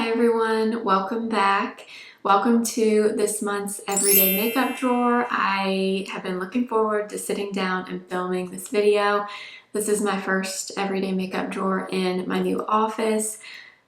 Hi everyone, welcome back. Welcome to this month's everyday makeup drawer. I have been looking forward to sitting down and filming this video. This is my first everyday makeup drawer in my new office.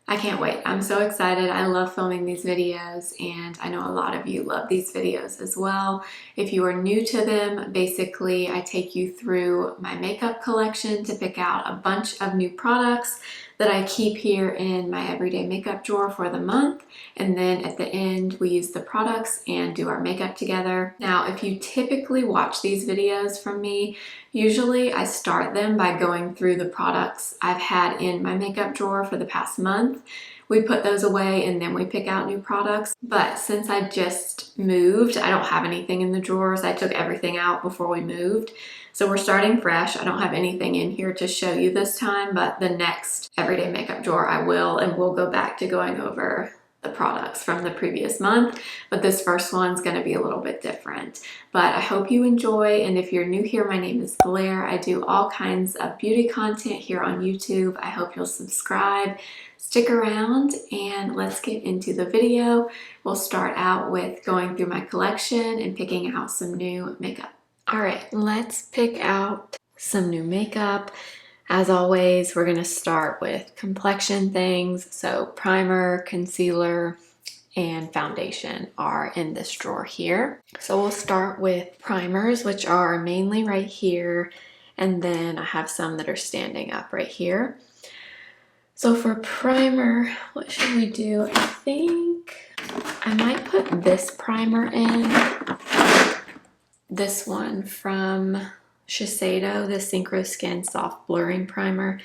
I can't wait. I'm so excited. I love filming these videos and I know a lot of you love these videos as well. If you are new to them, basically I take you through my makeup collection to pick out a bunch of new products that I keep here in my everyday makeup drawer for the month. And then at the end, we use the products and do our makeup together. Now, if you typically watch these videos from me, usually I start them by going through the products I've had in my makeup drawer for the past month. We put those away and then we pick out new products. But since I just moved, I don't have anything in the drawers. I took everything out before we moved. So we're starting fresh. I don't have anything in here to show you this time, but the next everyday makeup drawer I will, and we'll go back to going over the products from the previous month, but this first one's going to be a little bit different. But I hope you enjoy, and if you're new here, my name is Blair. I do all kinds of beauty content here on YouTube. I hope you'll subscribe, stick around, and let's get into the video. We'll start out with going through my collection and picking out some new makeup. All right, let's pick out some new makeup. As always, we're going to start with complexion things. So primer, concealer, and foundation are in this drawer here. So we'll start with primers, which are mainly right here. And then I have some that are standing up right here. So for primer, what should we do? I think I might put this primer in. This one from Shiseido, the Synchro Skin Soft Blurring Primer.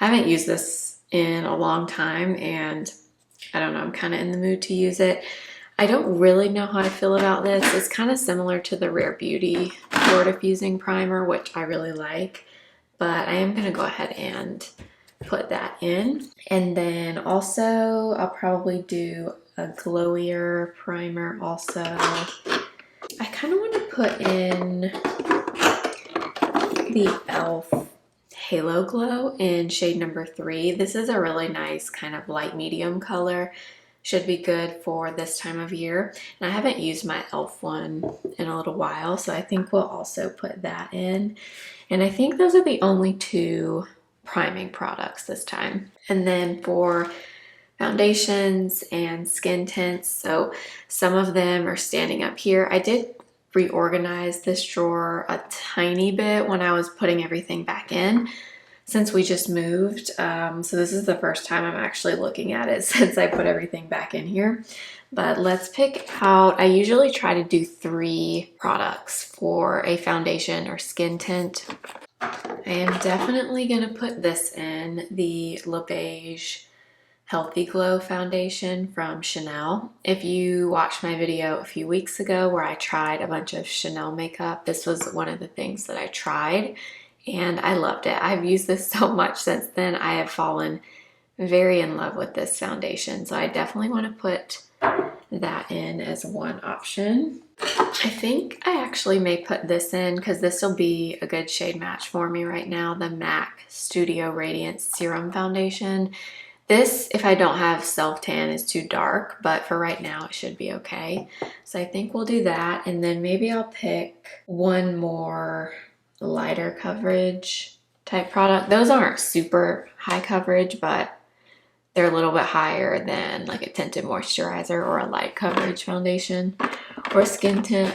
I haven't used this in a long time and I don't know, I'm kind of in the mood to use it. I don't really know how I feel about this. It's kind of similar to the Rare Beauty Pore Diffusing Primer, which I really like, but I am going to go ahead and put that in. And then also I'll probably do a glowier primer also. I kind of want to put in the e.l.f. Halo Glow in shade number 3. This is a really nice kind of light medium color. Should be good for this time of year. And I haven't used my e.l.f. one in a little while, so I think we'll also put that in. And I think those are the only two priming products this time. And then for foundations and skin tints, so some of them are standing up here. I did reorganize this drawer a tiny bit when I was putting everything back in since we just moved. So this is the first time I'm actually looking at it since I put everything back in here. But let's pick out, I usually try to do 3 products for a foundation or skin tint. I am definitely going to put this in, the Le Beige Healthy Glow foundation from Chanel. If you watched my video a few weeks ago where I tried a bunch of Chanel makeup, this was one of the things that I tried and I loved it. I've used this so much since then. I have fallen very in love with this foundation, so I definitely want to put that in as one option. I think I actually may put this in because this will be a good shade match for me right now, the MAC Studio Radiance Serum Foundation. This, if I don't have self-tan, is too dark, but for right now, it should be okay. So I think we'll do that, and then maybe I'll pick one more lighter coverage type product. Those aren't super high coverage, but they're a little bit higher than like a tinted moisturizer or a light coverage foundation or skin tint.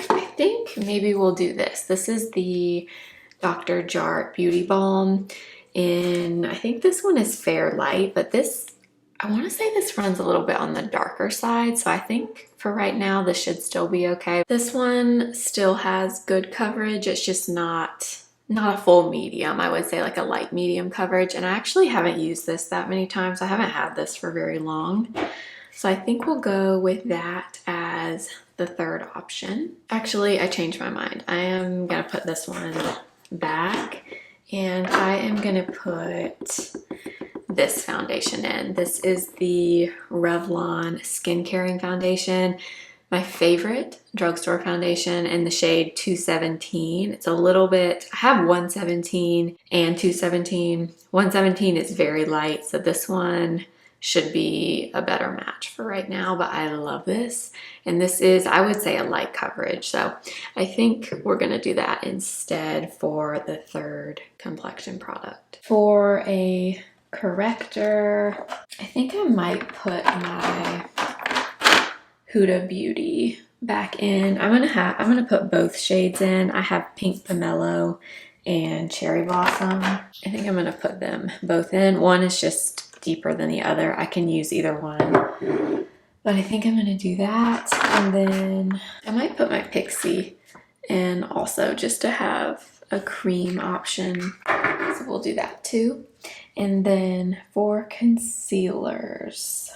I think maybe we'll do this. This is the Dr. Jart Beauty Balm. I think this one is Fair Light, but this, I want to say this runs a little bit on the darker side, so I think for right now this should still be okay. This one still has good coverage. It's just not a full medium. I would say like a light medium coverage, and I actually haven't used this that many times. I haven't had this for very long, so I think we'll go with that as the third option. Actually, I changed my mind. I am gonna put this one back. And I am going to put this foundation in. This is the Revlon Skin Caring Foundation, my favorite drugstore foundation in the shade 217. It's a little bit, I have 117 and 217. 117 is very light, so this one should be a better match for right now, but I love this. And this is, I would say, a light coverage. So I think we're gonna do that instead for the third complexion product. For a corrector, I think I might put my Huda Beauty back in. I'm gonna put both shades in. I have Pink Pomelo and Cherry Blossom. I think I'm gonna put them both in. One is just deeper than the other. I can use either one, but I think I'm gonna do that. And then I might put my Pixie in also, just to have a cream option. So we'll do that too. And then for concealers,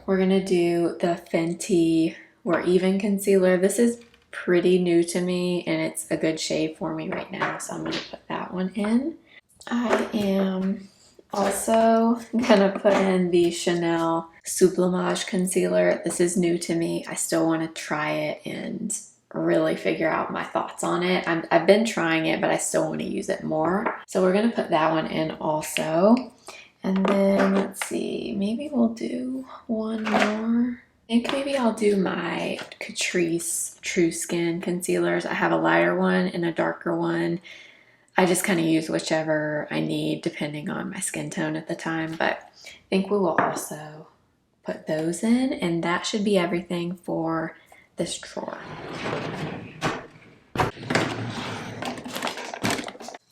we're gonna do the Fenty We're Even concealer. This is pretty new to me and it's a good shade for me right now, so I'm gonna put that one in. I am also gonna put in the Chanel Sublimage concealer. This is new to me. I still want to try it and really figure out my thoughts on it. I've been trying it, but I still want to use it more. So we're gonna put that one in also. And then let's see, maybe we'll do one more. I think maybe I'll do my Catrice True Skin concealers. I have a lighter one and a darker one. I just kind of use whichever I need depending on my skin tone at the time, but I think we will also put those in, and that should be everything for this drawer.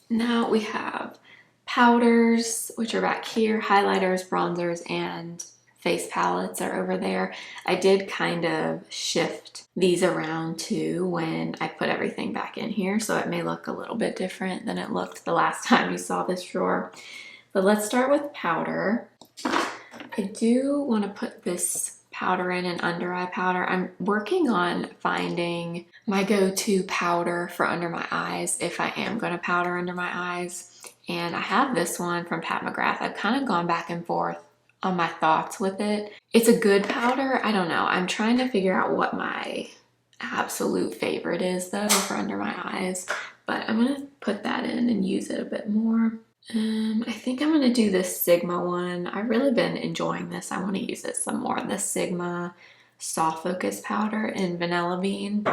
Now we have powders, which are back here, highlighters, bronzers, and face palettes are over there. I did kind of shift these around too when I put everything back in here, so it may look a little bit different than it looked the last time you saw this drawer. But let's start with powder. I do want to put this powder in, an under eye powder. I'm working on finding my go-to powder for under my eyes if I am going to powder under my eyes. And I have this one from Pat McGrath. I've kind of gone back and forth on my thoughts with it. It's a good powder. I don't know. I'm trying to figure out what my absolute favorite is though for under my eyes, but I'm gonna put that in and use it a bit more. I think I'm gonna do this Sigma one. I've really been enjoying this. I want to use it some more. The Sigma Soft Focus powder in Vanilla Bean.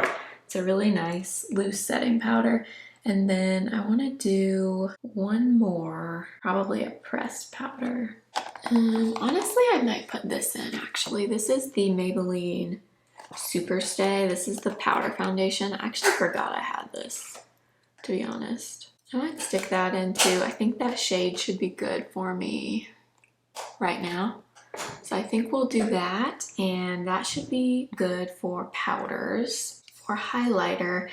It's a really nice loose setting powder. And then I want to do one more, probably a pressed powder. Honestly, I might put this in actually. This is the Maybelline Superstay. This is the powder foundation. I actually forgot I had this, to be honest. I might stick that in too. I think that shade should be good for me right now. So I think we'll do that, and that should be good for powders. For highlighter,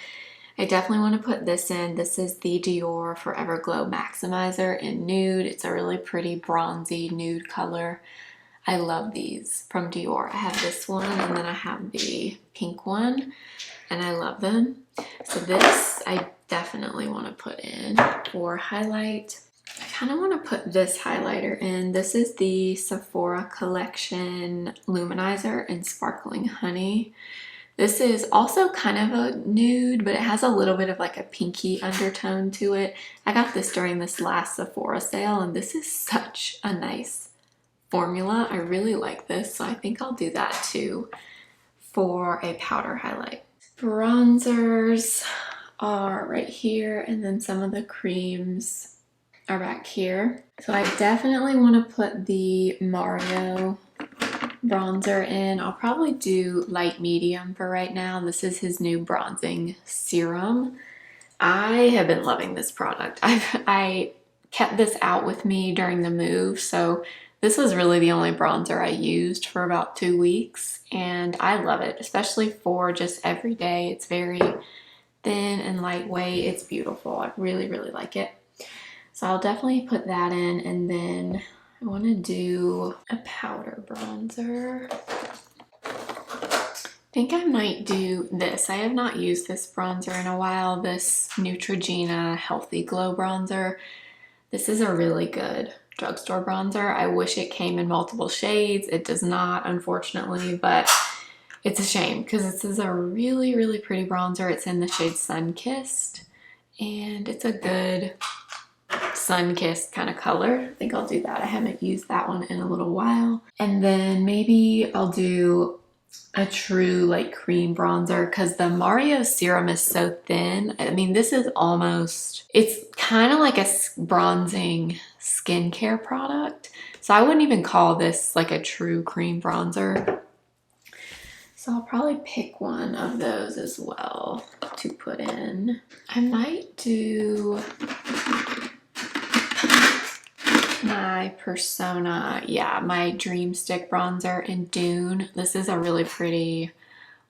I definitely want to put this in. This is the Dior Forever Glow Maximizer in nude. It's a really pretty bronzy nude color. I love these from Dior. I have this one and then I have the pink one and I love them. So this I definitely want to put in for highlight. I kind of want to put this highlighter in. This is the Sephora Collection Luminizer in Sparkling Honey. This is also kind of a nude, but it has a little bit of like a pinky undertone to it. I got this during this last Sephora sale, and this is such a nice formula. I really like this, so I think I'll do that too for a powder highlight. Bronzers are right here, and then some of the creams are back here. So I definitely want to put the Mario bronzer in. I'll probably do light medium for right now. This is his new bronzing serum. I have been loving this product. I kept this out with me during the move, so this was really the only bronzer I used for about 2 weeks, and I love it, especially for just every day. It's very thin and lightweight. It's beautiful. I really, really like it. So I'll definitely put that in, and then I want to do a powder bronzer. I think I might do this. I have not used this bronzer in a while, this Neutrogena Healthy Glow bronzer. This is a really good drugstore bronzer. I wish it came in multiple shades. It does not, unfortunately, but it's a shame because this is a really, really pretty bronzer. It's in the shade Sunkissed, and it's a good sun-kissed kind of color. I think I'll do that. I haven't used that one in a little while. And then maybe I'll do a true like cream bronzer because the Mario Serum is so thin. I mean, this is almost, it's kind of like a bronzing skincare product. So I wouldn't even call this like a true cream bronzer. So I'll probably pick one of those as well to put in. I might do my Persona, yeah, my Dreamstick bronzer in Dune. This is a really pretty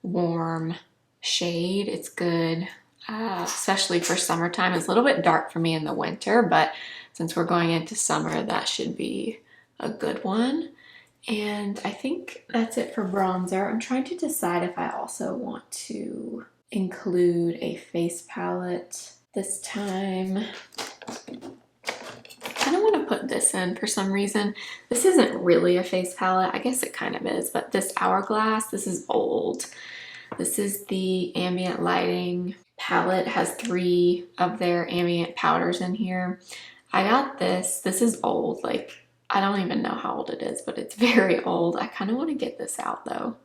warm shade. It's good, especially for summertime. It's a little bit dark for me in the winter, but since we're going into summer, that should be a good one. And I think that's it for bronzer. I'm trying to decide if I also want to include a face palette this time. I don't want to put this in for some reason. This isn't really a face palette. I guess it kind of is, but this Hourglass, this is old. This is the ambient lighting palette. It has 3 of their ambient powders in here. I got this. This is old. Like, I don't even know how old it is, but it's very old. I kind of want to get this out though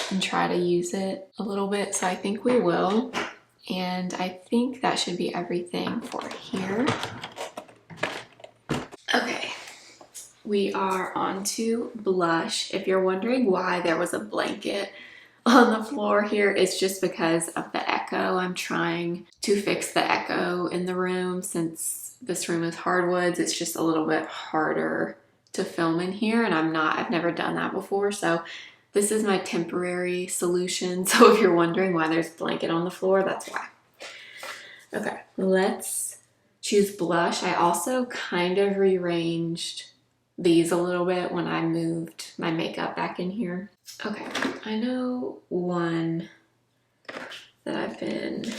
and try to use it a little bit. So I think we will. And I think that should be everything for here. Okay, we are on to blush. If you're wondering why there was a blanket on the floor here, it's just because of the echo. I'm trying to fix the echo in the room since this room is hardwoods. It's just a little bit harder to film in here, and I've never done that before. So this is my temporary solution. So if you're wondering why there's a blanket on the floor, that's why. Okay, let's choose blush. I also kind of rearranged these a little bit when I moved my makeup back in here. Okay, I know one that I've been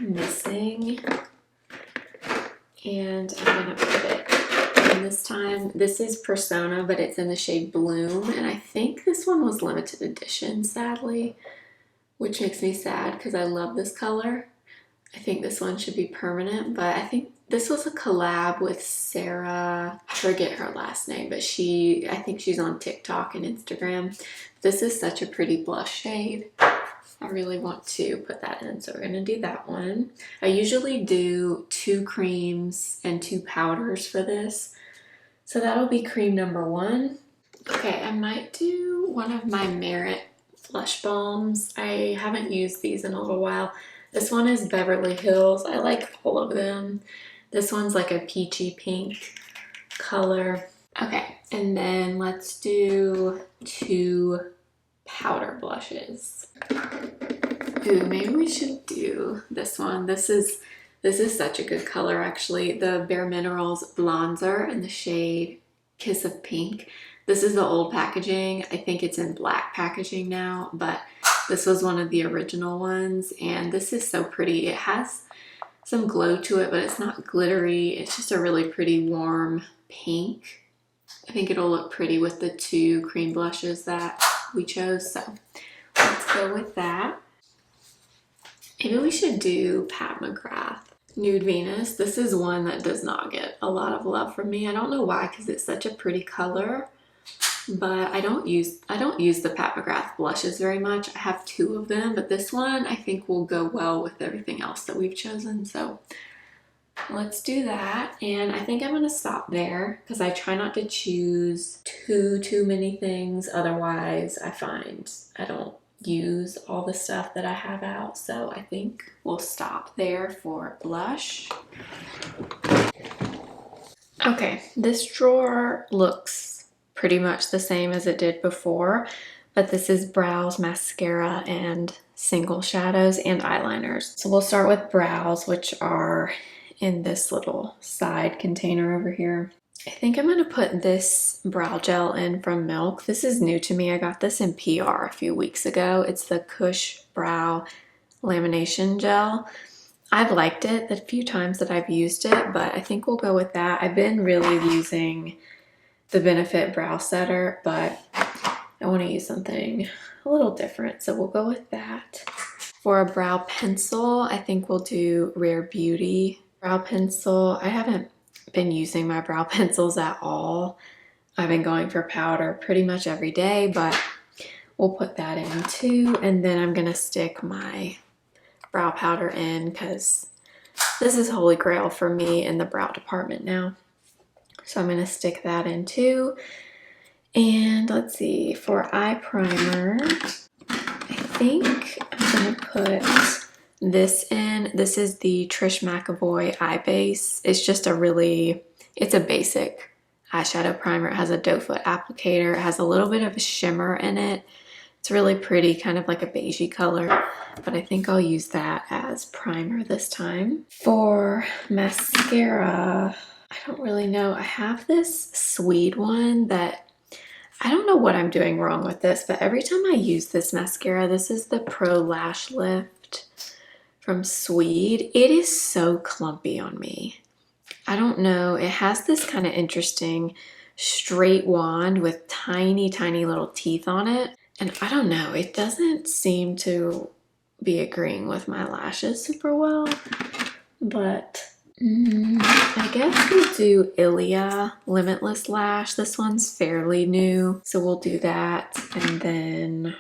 missing, and I'm gonna put it in this time. This is Persona, but it's in the shade Bloom, and I think this one was limited edition, sadly, which makes me sad because I love this color. I think this one should be permanent, but I think this was a collab with Sarah, I forget her last name, but I think she's on TikTok and Instagram. This is such a pretty blush shade. I really want to put that in, so we're gonna do that one. I usually do 2 creams and 2 powders for this. So that'll be cream number 1. Okay, I might do one of my Merit blush balms. I haven't used these in a little while. This one is Beverly Hills. I like all of them. This one's like a peachy pink color. Okay, and then let's do 2 powder blushes. Ooh, maybe we should do this one. This is such a good color, actually. The Bare Minerals Bronzer in the shade Kiss of Pink. This is the old packaging. I think it's in black packaging now, but this was one of the original ones, and this is so pretty. It has some glow to it, but it's not glittery. It's just a really pretty warm pink. I think it'll look pretty with the 2 cream blushes that we chose, so let's go with that. Maybe we should do Pat McGrath Nude Venus. This is one that does not get a lot of love from me. I don't know why, because it's such a pretty color, but I don't use the Pat McGrath blushes very much. I have 2 of them, but this one I think will go well with everything else that we've chosen, so let's do that. And I think I'm gonna stop there because I try not to choose too many things, otherwise I find I don't use all the stuff that I have out. So I think we'll stop there for blush. Okay, this drawer looks pretty much the same as it did before, but this is brows, mascara, and single shadows and eyeliners. So we'll start with brows, which are in this little side container over here. I think I'm gonna put this brow gel in from Milk. This is new to me. I got this in PR a few weeks ago. It's the Kush Brow Lamination Gel. I've liked it the few times that I've used it, but I think we'll go with that. I've been really using the Benefit Brow Setter, but I want to use something a little different, so we'll go with that. For a brow pencil, I think we'll do Rare Beauty brow pencil. I haven't been using my brow pencils at all. I've been going for powder pretty much every day, but we'll put that in too. And then I'm gonna stick my brow powder in because this is holy grail for me in the brow department now. So I'm gonna stick that in too. And let's see, for eye primer, I think I'm gonna put this in. This is the Trish McAvoy Eye Base. It's just it's a basic eyeshadow primer. It has a doe foot applicator. It has a little bit of a shimmer in it. It's really pretty, kind of like a beigey color, but I think I'll use that as primer this time. For mascara, I don't really know. I have this Swede one that I don't know what I'm doing wrong with this, but every time I use this mascara, this is the Pro Lash Lift from Swede. It is so clumpy on me. I don't know. It has this kind of interesting straight wand with tiny, tiny little teeth on it. And I don't know, it doesn't seem to be agreeing with my lashes super well, but I guess we'll do Ilia Limitless Lash. This one's fairly new, so we'll do that. And then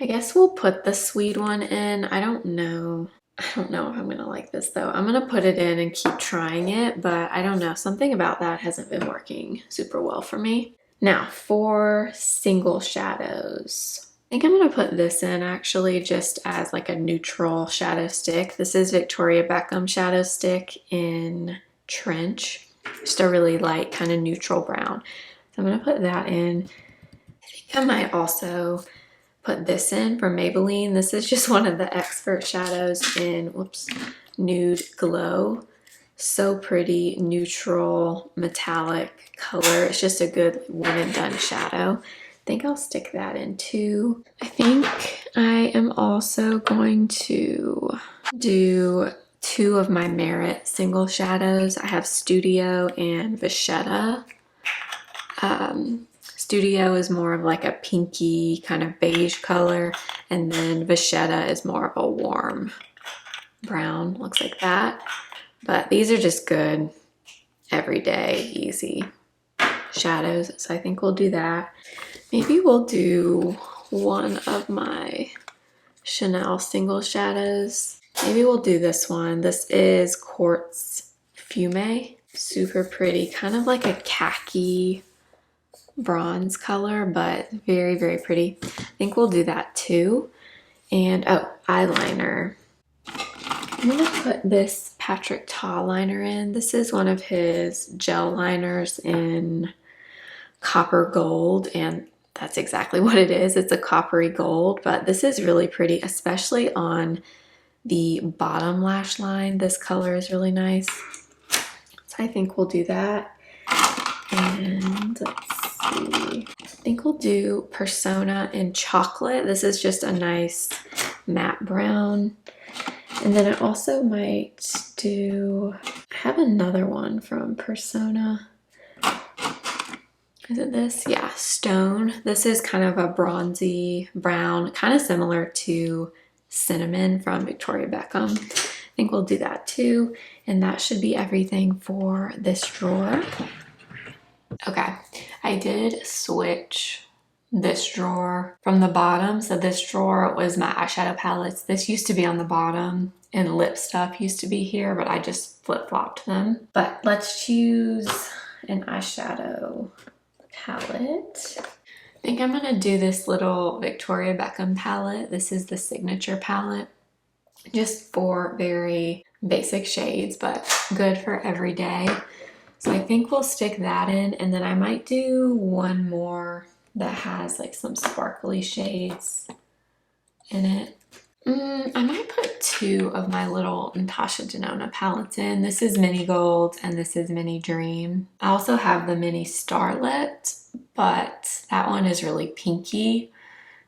I guess we'll put the Swede one in. I don't know if I'm gonna like this though. I'm gonna put it in and keep trying it, but I don't know. Something about that hasn't been working super well for me. Now for single shadows, I think I'm gonna put this in actually just as like a neutral shadow stick. This is Victoria Beckham shadow stick in Trench. Just a really light kind of neutral brown. So I'm gonna put that in. I think I might also put this in from Maybelline. This is just one of the expert shadows in, Nude Glow. So pretty, neutral, metallic color. It's just a good one and done shadow. I think I'll stick that in too. I think I am also going to do 2 of my Merit single shadows. I have Studio and Vachetta. Studio is more of like a pinky kind of beige color, and then Vachetta is more of a warm brown, looks like that. But these are just good, everyday, easy shadows. So I think we'll do that. Maybe we'll do one of my Chanel single shadows. Maybe we'll do this one. This is Quartz Fume. Super pretty, kind of like a khaki bronze color, but very, very pretty. I think we'll do that too. And eyeliner. I'm gonna put this Patrick Ta liner in. This is one of his gel liners in copper gold, and that's exactly what it is. It's a coppery gold, but this is really pretty, especially on the bottom lash line. This color is really nice. So I think we'll do that. And let's see. I think we'll do Persona in chocolate. This is just a nice matte brown. And then I also might do, I have another one from Persona. Is it this? Yeah, Stone. This is kind of a bronzy brown, kind of similar to Cinnamon from Victoria Beckham. I think we'll do that too. And that should be everything for this drawer. Okay, I did switch this drawer from the bottom. So this drawer was my eyeshadow palettes. This used to be on the bottom and lip stuff used to be here, but I just flip-flopped them. But let's choose an eyeshadow palette. I think I'm gonna do this little Victoria Beckham palette. This is the Signature palette. Just 4 very basic shades, but good for every day. So I think we'll stick that in, and then I might do one more that has like some sparkly shades in it. I might put 2 of my little Natasha Denona palettes in. This is Mini Gold and this is Mini Dream. I also have the Mini Starlet, but that one is really pinky.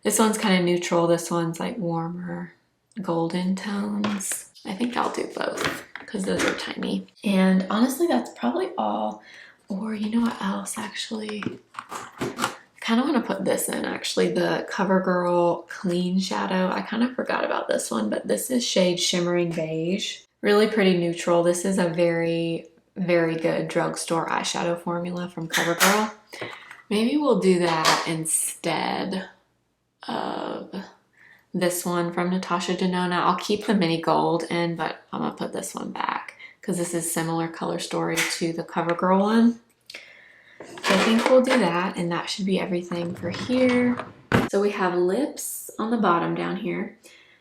This one's kind of neutral. This one's like warmer golden tones. I think I'll do both because those are tiny. And honestly, that's probably all. Or you know what else actually? I kind of want to put this in actually, the CoverGirl Clean Shadow. I kind of forgot about this one, but this is shade Shimmering Beige. Really pretty neutral. This is a very very good drugstore eyeshadow formula from CoverGirl. Maybe we'll do that instead of this one from Natasha Denona. I'll keep the mini gold in, but I'm gonna put this one back because this is similar color story to the CoverGirl one. So I think we'll do that, and that should be everything for here. So we have lips on the bottom down here.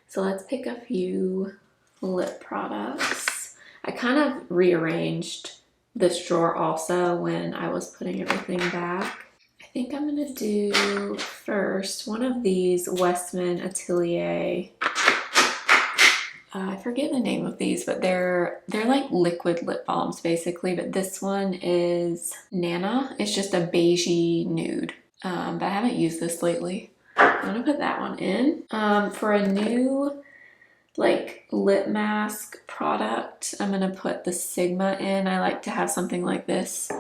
So let's pick a few lip products. I kind of rearranged this drawer also when I was putting everything back. I think I'm gonna do first one of these Westman Atelier. I forget the name of these, but they're like liquid lip balms basically, but this one is Nana. It's just a beigey nude, but I haven't used this lately. I'm gonna put that one in. For a new like lip mask product, I'm gonna put the Sigma in. I like to have something like this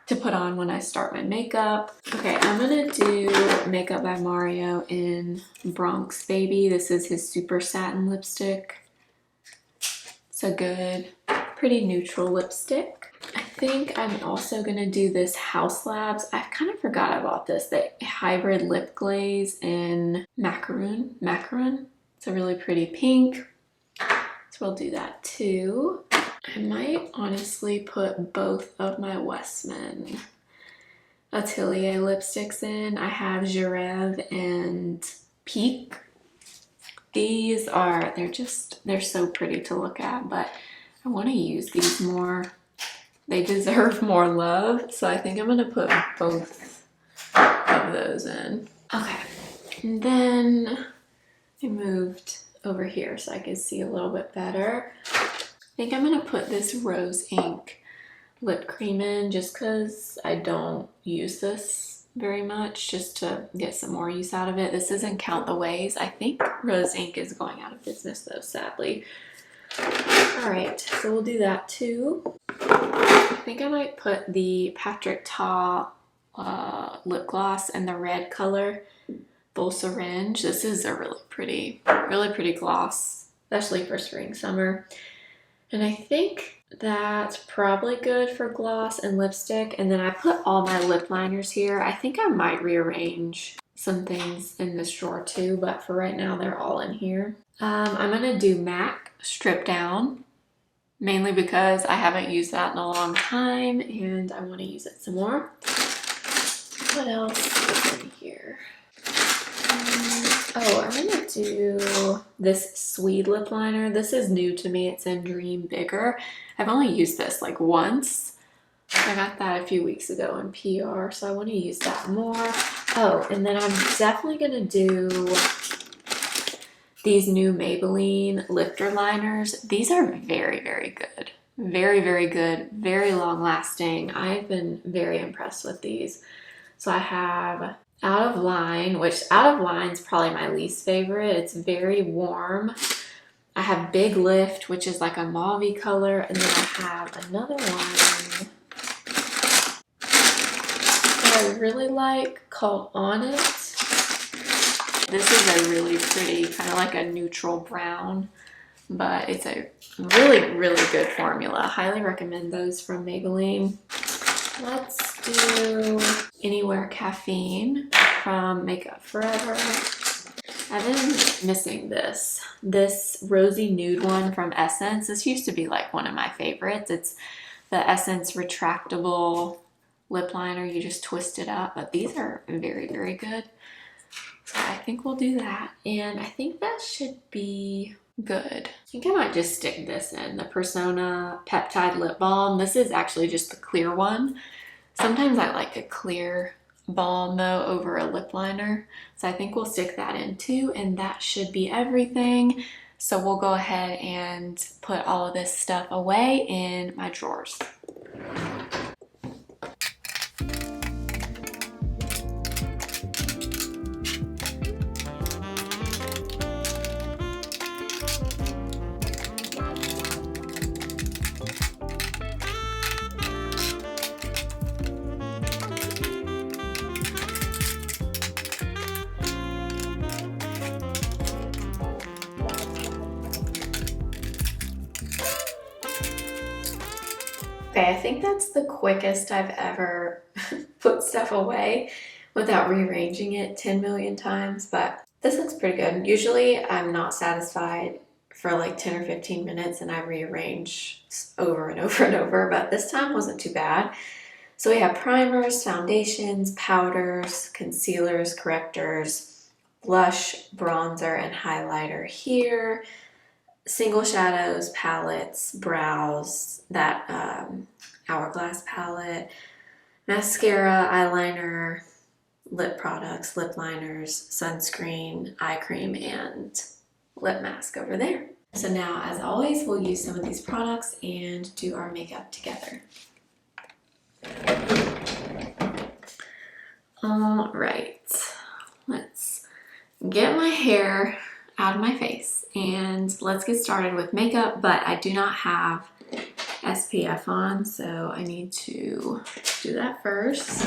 to put on when I start my makeup. Okay, I'm gonna do Makeup by Mario in Bronx Baby. This is his Super Satin lipstick. It's a good, pretty neutral lipstick. I think I'm also gonna do this House Labs. I kind of forgot I bought this, the hybrid lip glaze in Macaroon. It's a really pretty pink. So we'll do that too. I might honestly put both of my Westman Atelier lipsticks in. I have Girev and Peak. These are, they're so pretty to look at, but I want to use these more. They deserve more love, so I think I'm gonna put both of those in. Okay, and then I moved over here so I could see a little bit better. I think I'm gonna put this Rose Ink lip cream in just because I don't use this very much, just to get some more use out of it. This isn't Count the Ways. I think Rose Ink is going out of business though, sadly. All right, so we'll do that too. I think I might put the Patrick Ta lip gloss in the red color, Full Syringe. This is a really pretty gloss, especially for spring, summer. And I think that's probably good for gloss and lipstick. And then I put all my lip liners here. I think I might rearrange some things in this drawer too, but for right now, they're all in here. I'm gonna do MAC Strip Down, mainly because I haven't used that in a long time and I wanna use it some more. What else is in here? Oh, I'm gonna do this Swede lip liner. This is new to me. It's in Dream Bigger. I've only used this like once. I got that a few weeks ago in PR, so I want to use that more. Oh, and then I'm definitely gonna do these new Maybelline lifter liners. These are very, very good. Very, very good. Very long lasting. I've been very impressed with these. So I have Out of Line, which Out of Line's probably my least favorite. It's very warm. I have Big Lift, which is like a mauve color, and then I have another one that I really like called On It. This is a really pretty, kind of like a neutral brown, but it's a really, really good formula. Highly recommend those from Maybelline. Let's do Anywhere Caffeine from Makeup Forever. I've been missing this rosy nude one from Essence. This used to be like one of my favorites. It's the Essence retractable lip liner. You just twist it up, but these are very, very good. So I think we'll do that. And I think that should be good. I think I might just stick this in, the Persona Peptide Lip Balm. This is actually just the clear one. Sometimes I like a clear balm though over a lip liner. So I think we'll stick that in too, and that should be everything. So we'll go ahead and put all of this stuff away in my drawers. Okay, I think that's the quickest I've ever put stuff away without rearranging it 10 million times, but this looks pretty good. Usually I'm not satisfied for like 10 or 15 minutes and I rearrange over and over and over, but this time wasn't too bad. So we have primers, foundations, powders, concealers, correctors, blush, bronzer, and highlighter here. Single shadows, palettes, brows, that Hourglass palette, mascara, eyeliner, lip products, lip liners, sunscreen, eye cream, and lip mask over there. So now, as always, we'll use some of these products and do our makeup together. All right, let's get my hair out of my face and let's get started with makeup, but I do not have SPF on, so I need to do that first.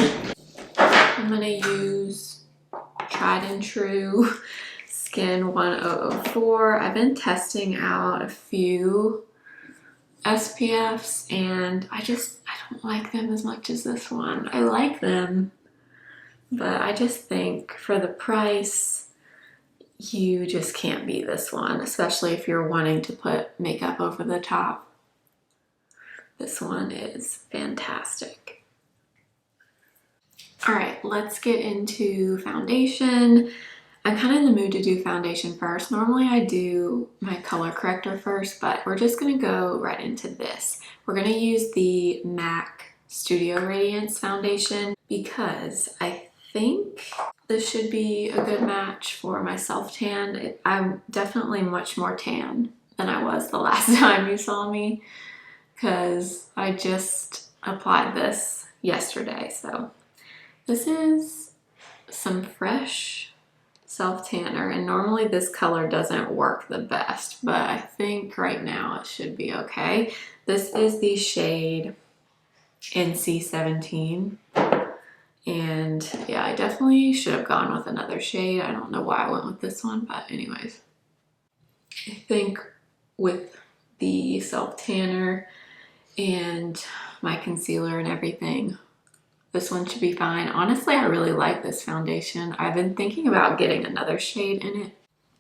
I'm gonna use Tried and True Skin 1004. I've been testing out a few SPFs and I don't like them as much as this one. I like them, but I just think for the price, you just can't beat this one, especially if you're wanting to put makeup over the top. This one is fantastic. All right, let's get into foundation. I'm kind of in the mood to do foundation first. Normally I do my color corrector first, but we're just gonna go right into this. We're gonna use the MAC Studio Radiance foundation because I think this should be a good match for my self-tan. I'm definitely much more tan than I was the last time you saw me because I just applied this yesterday. So this is some fresh self-tanner, and normally this color doesn't work the best, but I think right now it should be okay. This is the shade NC17. And yeah, I definitely should have gone with another shade. I don't know why I went with this one, but anyways. I think with the self-tanner and my concealer and everything, this one should be fine. Honestly, I really like this foundation. I've been thinking about getting another shade in it.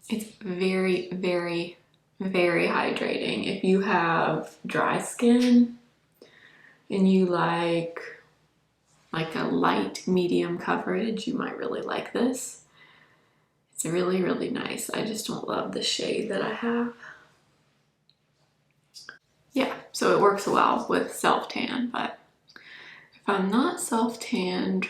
It's very, very, very hydrating. If you have dry skin and you like a light medium coverage, you might really like this. It's really, really nice. I just don't love the shade that I have. Yeah, so it works well with self-tan, but if I'm not self-tanned,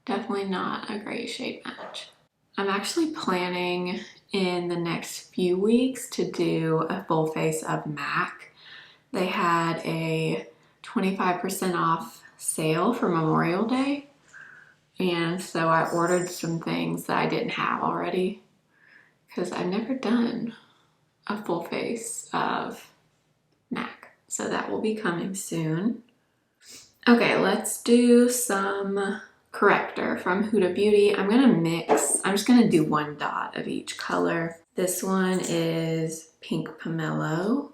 definitely not a great shade match. I'm actually planning in the next few weeks to do a full face of MAC. They had a 25% off sale for Memorial Day, and so I ordered some things that I didn't have already because I've never done a full face of MAC, so that will be coming soon. Okay, let's do some corrector from Huda Beauty. I'm just gonna do one dot of each color. This one is Pink Pomelo,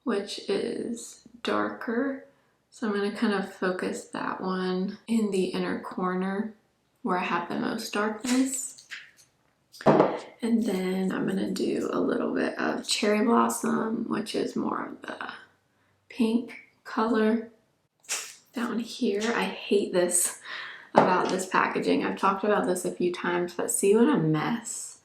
which is darker. So I'm going to kind of focus that one in the inner corner where I have the most darkness. And then I'm going to do a little bit of Cherry Blossom, which is more of the pink color. Down here, I hate this about this packaging. I've talked about this a few times, but see what a mess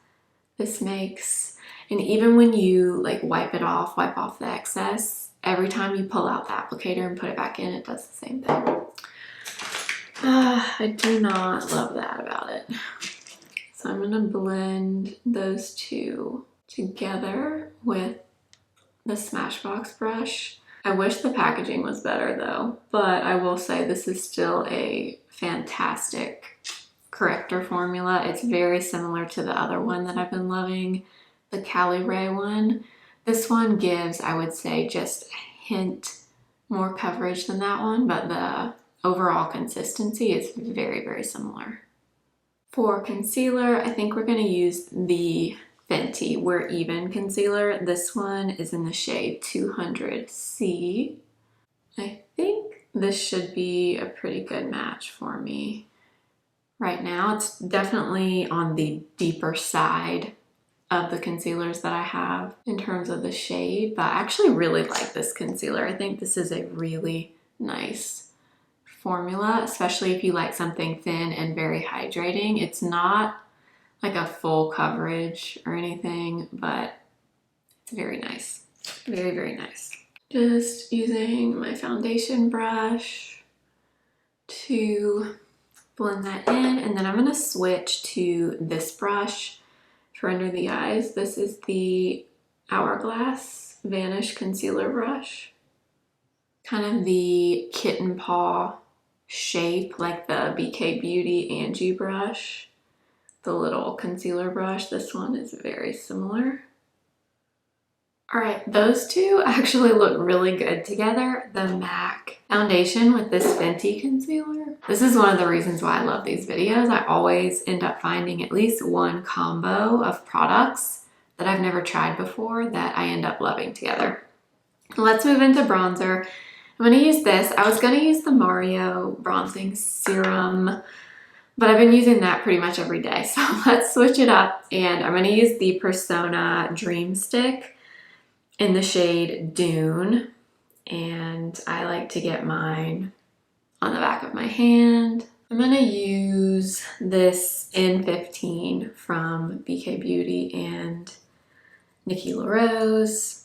this makes. And even when you like wipe off the excess, every time you pull out the applicator and put it back in, it does the same thing. I do not love that about it. So I'm gonna blend those two together with the Smashbox brush. I wish the packaging was better though, but I will say this is still a fantastic corrector formula. It's very similar to the other one that I've been loving, the Cali Ray one. This one gives, I would say, just a hint more coverage than that one, but the overall consistency is very, very similar. For concealer, I think we're going to use the Fenty We're Even concealer. This one is in the shade 200C. I think this should be a pretty good match for me right now. It's definitely on the deeper side of the concealers that I have in terms of the shade, but I actually really like this concealer. I think this is a really nice formula, especially if you like something thin and very hydrating. It's not like a full coverage or anything, but it's very nice. Very, very nice. Just using my foundation brush to blend that in, and then I'm gonna switch to this brush for under the eyes. This is the Hourglass Vanish Concealer Brush. Kind of the kitten paw shape, like the BK Beauty Angie brush. The little concealer brush, this one is very similar. All right, those two actually look really good together. The MAC foundation with this Fenty concealer. This is one of the reasons why I love these videos. I always end up finding at least one combo of products that I've never tried before that I end up loving together. Let's move into bronzer. I'm gonna use this. I was gonna use the Mario Bronzing Serum, but I've been using that pretty much every day. So let's switch it up, and I'm gonna use the Persona Dreamstick in the shade Dune, and I like to get mine on the back of my hand. I'm gonna use this N15 from BK Beauty and Nikki LaRose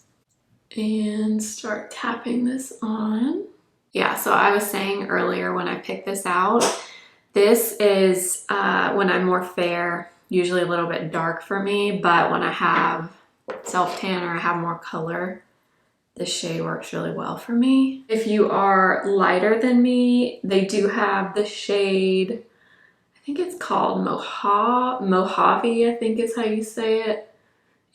and start tapping this on. Yeah, so I was saying earlier when I picked this out, this is when I'm more fair, usually a little bit dark for me, but when I have self-tan or I have more color, this shade works really well for me. If you are lighter than me, they do have the shade, I think it's called Mojave, I think is how you say it.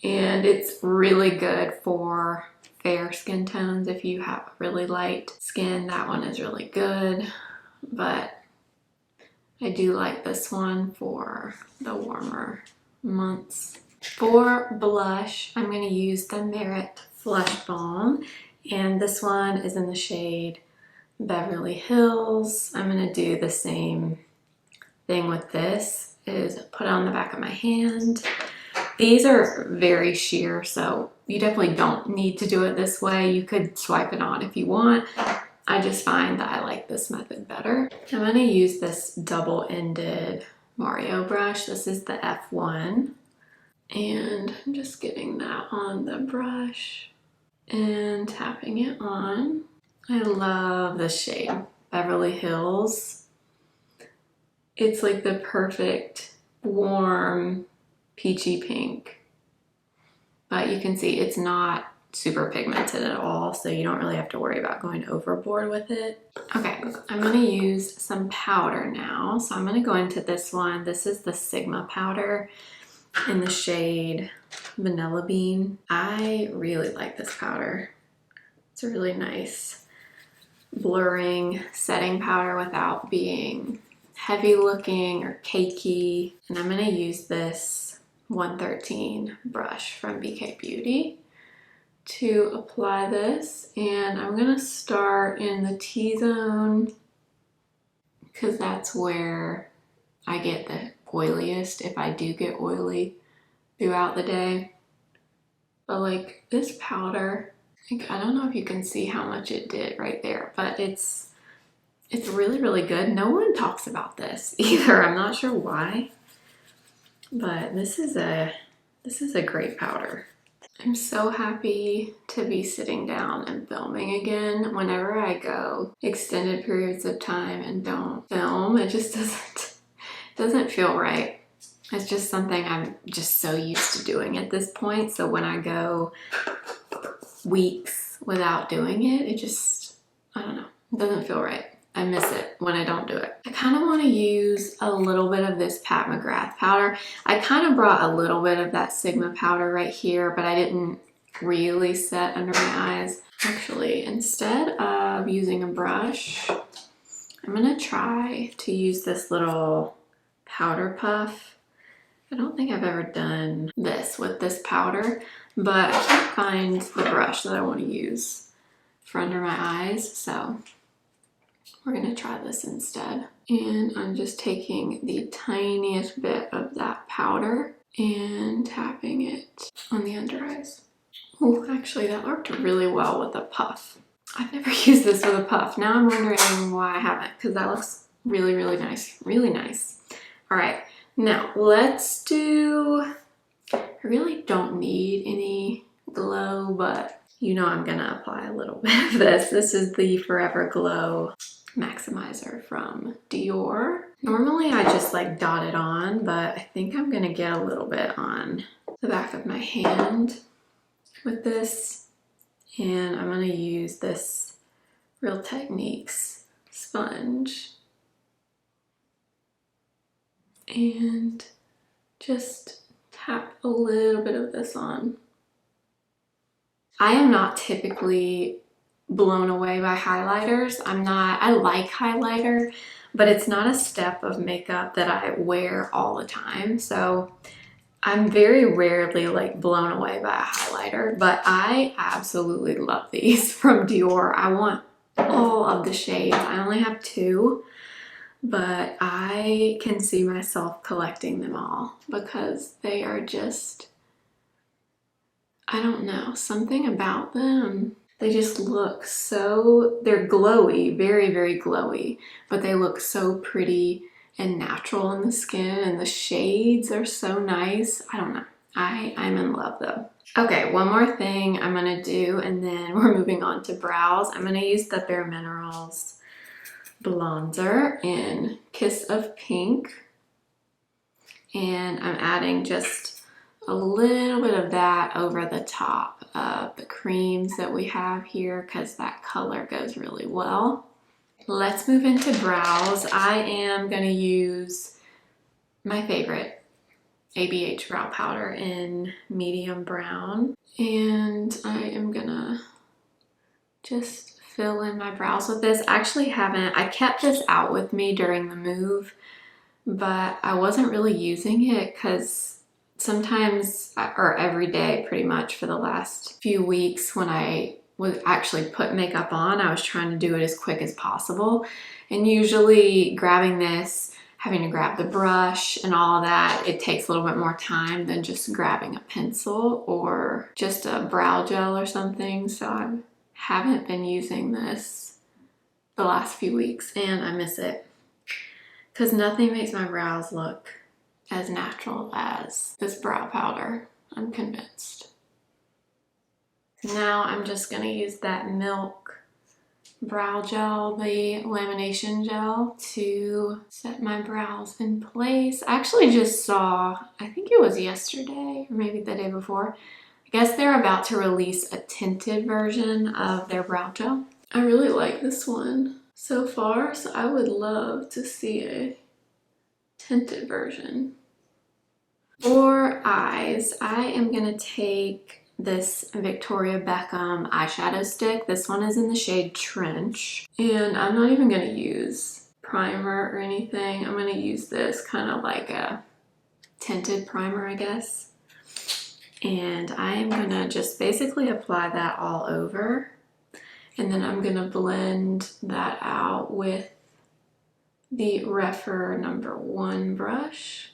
And it's really good for fair skin tones. If you have really light skin, that one is really good. But I do like this one for the warmer months. For blush, I'm going to use the Merit Flush Balm, and this one is in the shade Beverly Hills. I'm going to do the same thing with this, is put it on the back of my hand. These are very sheer, so you definitely don't need to do it this way. You could swipe it on if you want. I just find that I like this method better. I'm going to use this double-ended Mario brush. This is the F1. And I'm just getting that on the brush and tapping it on. I love this shade, Beverly Hills. It's like the perfect warm peachy pink. But you can see it's not super pigmented at all, so you don't really have to worry about going overboard with it. Okay, I'm gonna use some powder now. So I'm gonna go into this one. This is the Sigma powder in the shade Vanilla Bean. I really like this powder. It's a really nice blurring setting powder without being heavy looking or cakey. And I'm gonna use this 113 brush from BK Beauty to apply this. And I'm gonna start in the T-zone because that's where I get the oiliest, if I do get oily throughout the day. But like this powder, like, I don't know if you can see how much it did right there, but it's really, really good. No one talks about this either. I'm not sure why, but this is a great powder. I'm so happy to be sitting down and filming again. Whenever I go extended periods of time and don't film, it just doesn't feel right. It's just something I'm just so used to doing at this point. So when I go weeks without doing it, it just, I don't know, it doesn't feel right. I miss it when I don't do it. I kind of want to use a little bit of this Pat McGrath powder. I kind of brought a little bit of that Sigma powder right here, but I didn't really set under my eyes. Actually, instead of using a brush, I'm gonna try to use this little powder puff. I don't think I've ever done this with this powder, but I can't find the brush that I want to use for under my eyes, so we're gonna try this instead. And I'm just taking the tiniest bit of that powder and tapping it on the under eyes. Oh, actually that worked really well with a puff. I've never used this with a puff. Now I'm wondering why I haven't, because that looks really, really nice. Really nice. All right, now let's do, I really don't need any glow, but you know I'm gonna apply a little bit of this. This is the Forever Glow Maximizer from Dior. Normally I just like dot it on, but I think I'm gonna get a little bit on the back of my hand with this. And I'm gonna use this Real Techniques sponge and just tap a little bit of this on. I am not typically blown away by highlighters. I like highlighter, but it's not a step of makeup that I wear all the time. So I'm very rarely like blown away by a highlighter, but I absolutely love these from Dior. I want all of the shades. I only have 2, but I can see myself collecting them all because they are just, I don't know, something about them. They just look so, they're glowy, very, very glowy, but they look so pretty and natural in the skin, and the shades are so nice. I don't know. I'm in love though. Okay, one more thing I'm gonna do, and then we're moving on to brows. I'm gonna use the Bare Minerals bronzer in Kiss of Pink, and I'm adding just a little bit of that over the top of the creams that we have here because that color goes really well. Let's move into brows. I am going to use my favorite ABH brow powder in medium brown, and I am gonna just fill in my brows with this. I actually haven't, I kept this out with me during the move, but I wasn't really using it because sometimes, or every day pretty much for the last few weeks when I would actually put makeup on, I was trying to do it as quick as possible. And usually grabbing this, having to grab the brush and all of that, it takes a little bit more time than just grabbing a pencil or just a brow gel or something. So I haven't been using this the last few weeks and I miss it because nothing makes my brows look as natural as this brow powder, I'm convinced. Now I'm just gonna use that Milk brow gel, the lamination gel, to set my brows in place. I actually just saw, I think it was yesterday or maybe the day before, I guess they're about to release a tinted version of their brow gel. I really like this one so far, so I would love to see a tinted version. For eyes, I am gonna take this Victoria Beckham eyeshadow stick. This one is in the shade Trench. And I'm not even gonna use primer or anything. I'm gonna use this kind of like a tinted primer, I guess. And I am gonna just basically apply that all over. And then I'm gonna blend that out with the Rephr #1 brush.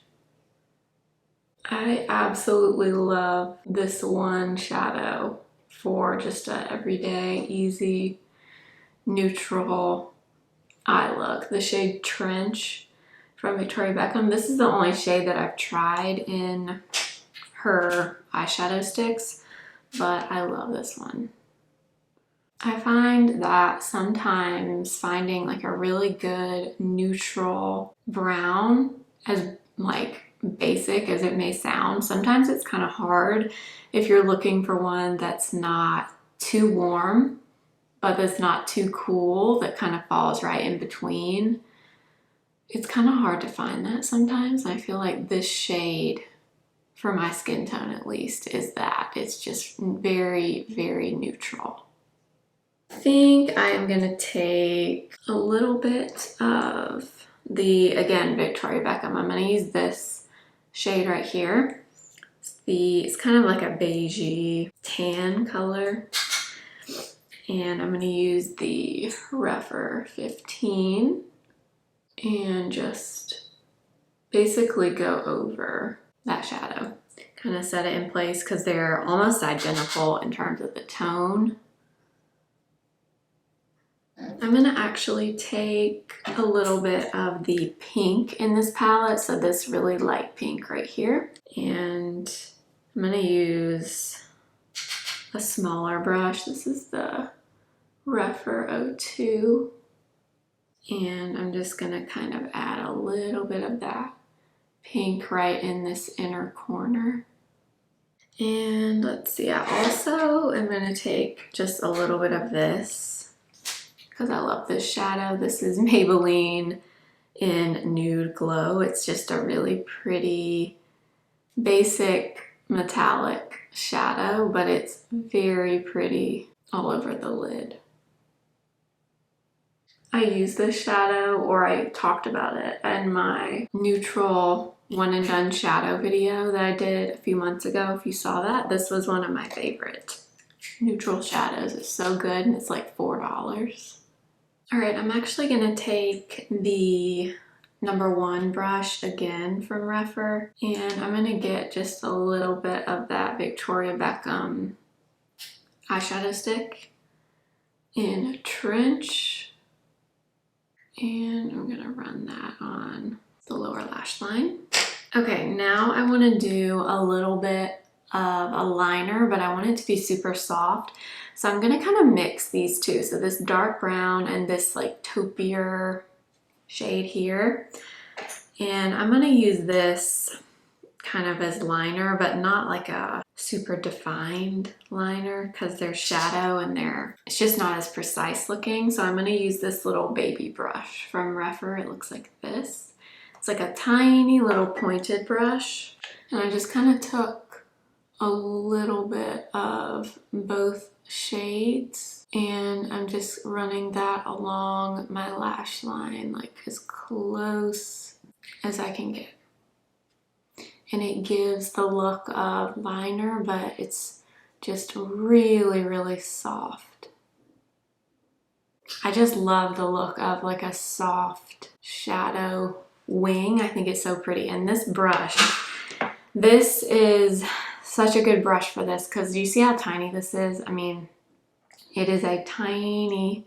I absolutely love this one shadow for just a everyday, easy, neutral eye look. The shade Trench from Victoria Beckham. This is the only shade that I've tried in her eyeshadow sticks, but I love this one. I find that sometimes finding like a really good neutral brown, as like basic as it may sound, sometimes it's kind of hard if you're looking for one that's not too warm but that's not too cool, that kind of falls right in between. It's kind of hard to find that sometimes. I feel like this shade, for my skin tone at least, is that. It's just very, very neutral. I think I am gonna take a little bit of the, again, Victoria Beckham. I'm gonna use this shade right here. It's kind of like a beigey tan color. And I'm going to use the Rephr 15 and just basically go over that shadow. Kind of set it in place because they're almost identical in terms of the tone. I'm going to actually take a little bit of the pink in this palette, so this really light pink right here. And I'm going to use a smaller brush. This is the Rephr 02. And I'm just going to kind of add a little bit of that pink right in this inner corner. And let's see, I also am going to take just a little bit of this because I love this shadow. This is Maybelline in Nude Glow. It's just a really pretty basic metallic shadow, but it's very pretty all over the lid. I used this shadow, or I talked about it in my neutral one and done shadow video that I did a few months ago. If you saw that, this was one of my favorite neutral shadows. It's so good, and it's like $4. All right, I'm actually gonna take the #1 brush again from Rephr, and I'm gonna get just a little bit of that Victoria Beckham eyeshadow stick in Trench, and I'm gonna run that on the lower lash line. Okay, now I wanna do a little bit of a liner, but I want it to be super soft. So I'm gonna kind of mix these two. So this dark brown and this like taupier shade here. And I'm gonna use this kind of as liner, but not like a super defined liner because they're shadow and it's just not as precise looking. So I'm gonna use this little baby brush from Rephr. It looks like this. It's like a tiny little pointed brush. And I just kind of took a little bit of both shades and I'm just running that along my lash line like as close as I can get. And it gives the look of liner, but it's just really, really soft. I just love the look of like a soft shadow wing. I think it's so pretty. And this brush, this is such a good brush for this because do you see how tiny this is? I mean, it is a tiny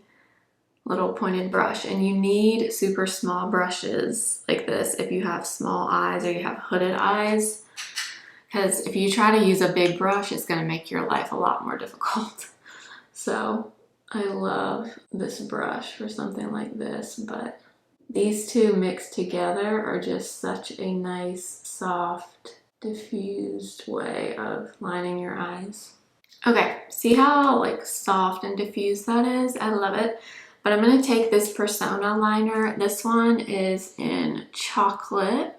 little pointed brush, and you need super small brushes like this if you have small eyes or you have hooded eyes, because if you try to use a big brush, it's going to make your life a lot more difficult. So I love this brush for something like this, but these two mixed together are just such a nice, soft, diffused way of lining your eyes. Okay, see how like soft and diffused that is? I love it. But I'm going to take this Persona liner. This one is in chocolate.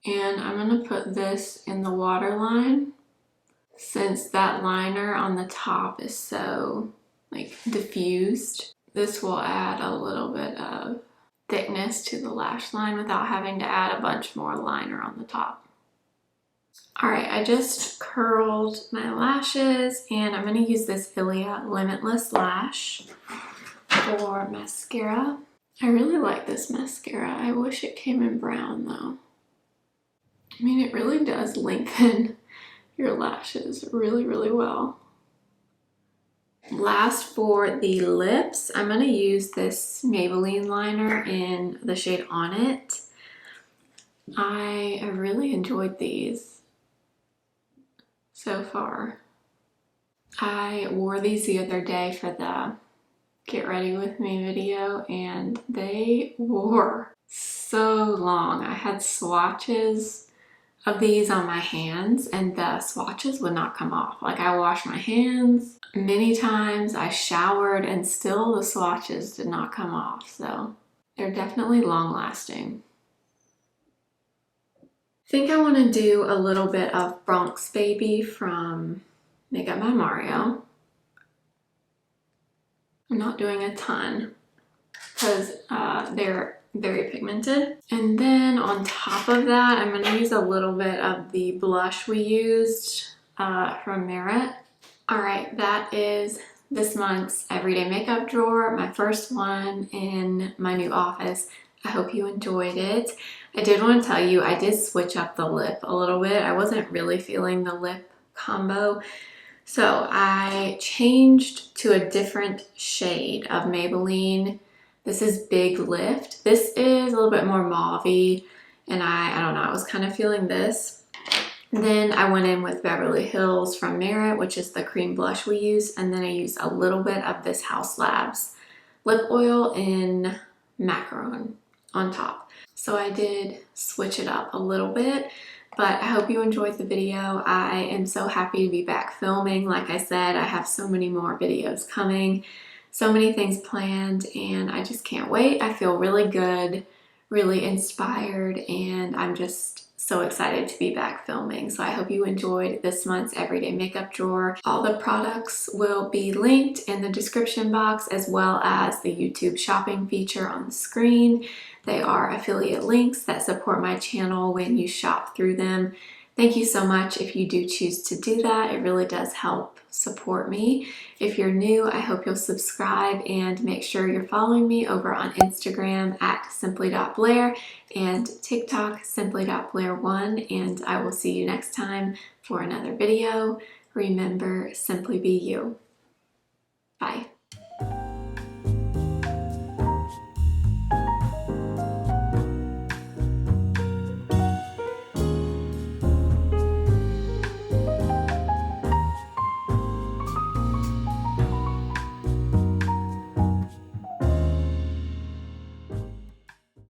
And I'm going to put this in the waterline. Since that liner on the top is so like diffused, this will add a little bit of thickness to the lash line without having to add a bunch more liner on the top. All right, I just curled my lashes and I'm going to use this Ilia Limitless Lash for mascara. I really like this mascara. I wish it came in brown though. I mean, it really does lengthen your lashes really, really well. Last, for the lips, I'm going to use this Maybelline liner in the shade On It. I really enjoyed these so far. I wore these the other day for the Get Ready With Me video and they wore so long. I had swatches of these on my hands and the swatches would not come off. Like, I washed my hands many times, I showered, and still the swatches did not come off. So they're definitely long lasting. I think I want to do a little bit of Bronx Baby from Makeup by Mario. I'm not doing a ton because they're very pigmented. And then on top of that, I'm going to use a little bit of the blush we used from Merit. All right, that is this month's everyday makeup drawer, my first one in my new office. I hope you enjoyed it. I did want to tell you, I did switch up the lip a little bit. I wasn't really feeling the lip combo. So I changed to a different shade of Maybelline. This is Big Lift. This is a little bit more mauve-y, and I don't know, I was kind of feeling this. Then I went in with Beverly Hills from Merit, which is the cream blush we use, and then I used a little bit of this House Labs lip oil in Macaron on top. So I did switch it up a little bit, but I hope you enjoyed the video. I am so happy to be back filming. Like I said, I have so many more videos coming, so many things planned, and I just can't wait. I feel really good, really inspired, and I'm just so excited to be back filming. So I hope you enjoyed this month's everyday makeup drawer. All the products will be linked in the description box, as well as the YouTube shopping feature on the screen. They are affiliate links that support my channel when you shop through them. Thank you so much if you do choose to do that. It really does help support me. If you're new, I hope you'll subscribe and make sure you're following me over on Instagram at simply.blair and TikTok simply.blair1, and I will see you next time for another video. Remember, simply be you. Bye.